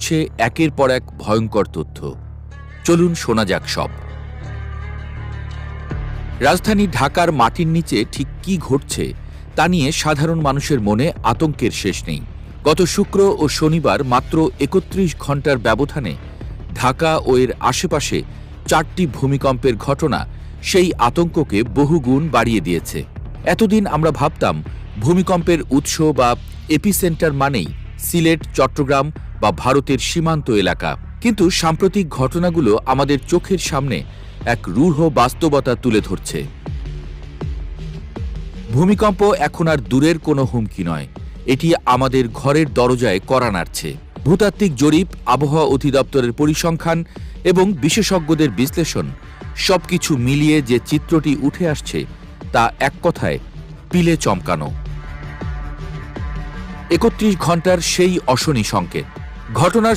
আসছে একের পর এক ভয়ঙ্কর তথ্য। চলুন শোনা যাক সব। রাজধানী ঢাকার মাটির নিচে ঠিক কি ঘটছে তা নিয়ে সাধারণ মানুষের মনে আতঙ্কের শেষ নেই। গত শুক্র ও শনিবার মাত্র ৩১ ঘন্টার ব্যবধানে ঢাকা ও এর আশেপাশে ৪টি ভূমিকম্পের ঘটনা সেই আতঙ্ককে বহুগুণ বাড়িয়ে দিয়েছে। এতদিন আমরা ভাবতাম ভূমিকম্পের উৎস বা এপিসেন্টার মানেই সিলেট, চট্টগ্রাম বা ভারতের সীমান্ত এলাকা, কিন্তু সাম্প্রতিক ঘটনাগুলো আমাদের চোখের সামনে এক রূঢ় বাস্তবতা তুলে ধরছে। ভূমিকম্প এখন আর দূরের কোনো হুমকি নয়, এটি আমাদের ঘরের দরজায় কড়া নাড়ছে। ভূতাত্ত্বিক জরিপ, আবহাওয়া অধিদপ্তরের পরিসংখ্যান এবং বিশেষজ্ঞদের বিশ্লেষণ সবকিছু মিলিয়ে যে চিত্রটি উঠে আসছে তা এক কথায় পিলে চমকানো। ৩১ ঘন্টার সেই অশনি সংকেত। ঘটনার